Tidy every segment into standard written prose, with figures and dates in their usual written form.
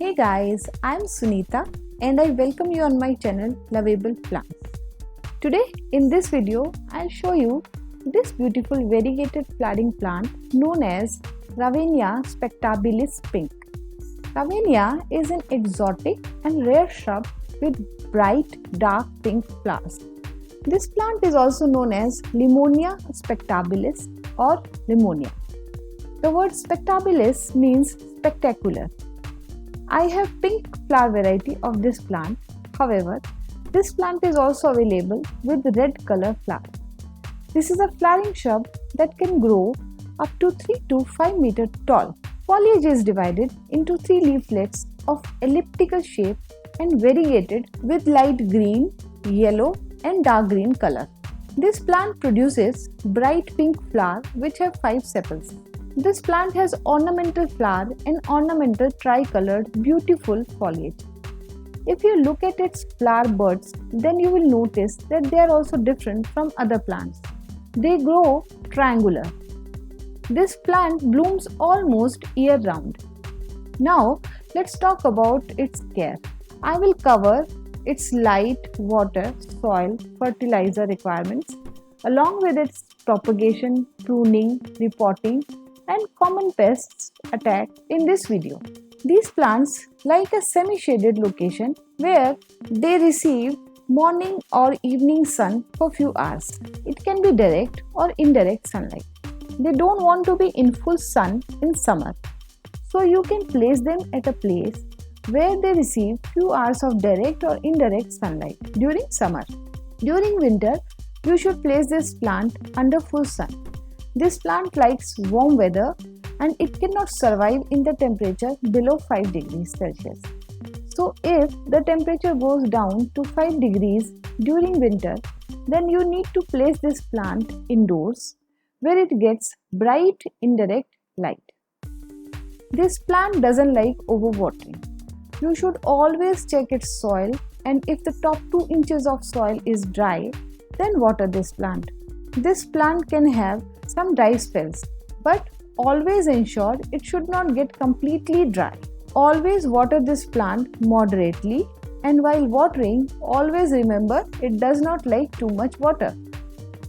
Hey guys, I'm Sunita and I welcome you on my channel Lovable Plants. Today in this video, I'll show you this beautiful variegated flowering plant known as Ravenia Spectabilis pink. Ravenia is an exotic and rare shrub with bright dark pink flowers. This plant is also known as Lemonia Spectabilis or Lemonia. The word spectabilis means spectacular. I have pink flower variety of this plant. However, this plant is also available with red color flower. This is a flowering shrub that can grow up to 3 to 5 meter tall. Foliage is divided into 3 leaflets of elliptical shape and variegated with light green, yellow and dark green color. This plant produces bright pink flower which have 5 sepals. This plant has ornamental flower and ornamental tricolored beautiful foliage. If you look at its flower buds, then you will notice that they are also different from other plants. They grow triangular. This plant blooms almost year round. Now let's talk about its care. I will cover its light, water, soil, fertilizer requirements along with its propagation, pruning, repotting and common pests attack in this video. These plants like a semi-shaded location where they receive morning or evening sun for few hours. It can be direct or indirect sunlight. They don't want to be in full sun in summer. So you can place them at a place where they receive few hours of direct or indirect sunlight during summer. During winter, you should place this plant under full sun. This plant likes warm weather and it cannot survive in the temperature below 5 degrees Celsius. So if the temperature goes down to 5 degrees during winter, then you need to place this plant indoors where it gets bright indirect light. This plant doesn't like overwatering. You should always check its soil, and if the top 2 inches of soil is dry, then water this plant. This plant can have some dry spells, but always ensure it should not get completely dry. Always water this plant moderately, and while watering, always remember it does not like too much water.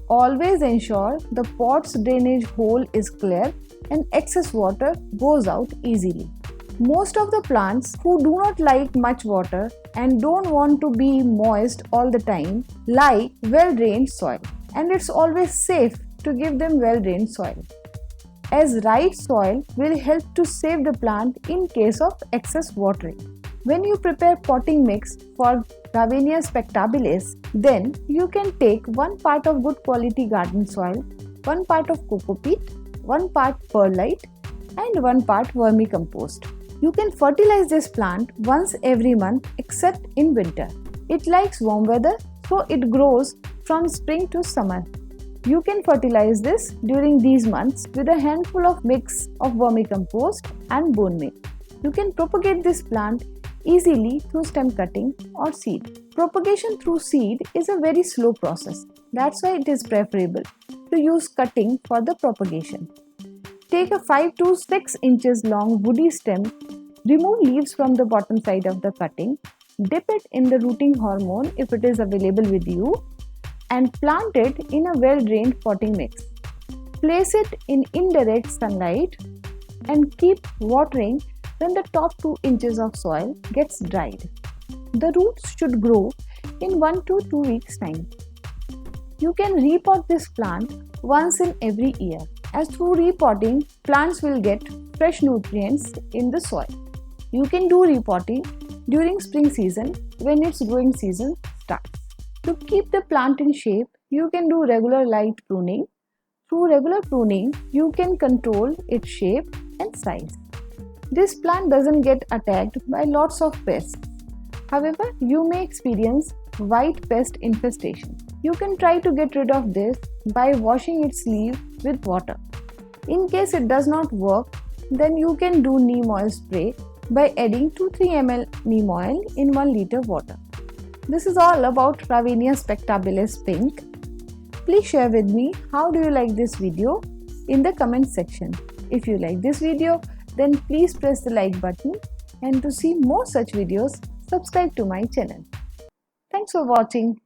Always ensure the pot's drainage hole is clear and excess water goes out easily. Most of the plants who do not like much water and don't want to be moist all the time like well-drained soil, and it's always safe to give them well-drained soil, as right soil will help to save the plant in case of excess watering. When you prepare potting mix for Ravenia Spectabilis, then you can take 1 part of good quality garden soil, 1 part of coco peat, 1 part perlite and 1 part vermicompost. You can fertilize this plant once every month except in winter. It likes warm weather, so it grows from spring to summer. You can fertilize this during these months with a handful of mix of vermicompost and bone meal. You can propagate this plant easily through stem cutting or seed. Propagation through seed is a very slow process. That's why it is preferable to use cutting for the propagation. Take a 5 to 6 inches long woody stem, remove leaves from the bottom side of the cutting, dip it in the rooting hormone if it is available with you, and plant it in a well-drained potting mix. Place it in indirect sunlight and keep watering when the top 2 inches of soil gets dried. The roots should grow in 1 to 2 weeks time. You can repot this plant once in every year, as through repotting, plants will get fresh nutrients in the soil. You can do repotting during spring season when its growing season starts. To keep the plant in shape, you can do regular light pruning. Through regular pruning, you can control its shape and size. This plant doesn't get attacked by lots of pests. However, you may experience white pest infestation. You can try to get rid of this by washing its leaf with water. In case it does not work, then you can do neem oil spray by adding 2-3 ml neem oil in 1 liter water. This is all about Ravenia Spectabilis pink. Please share with me how do you like this video in the comment section. If you like this video, then please press the like button And to see more such videos, subscribe to my channel. Thanks for watching.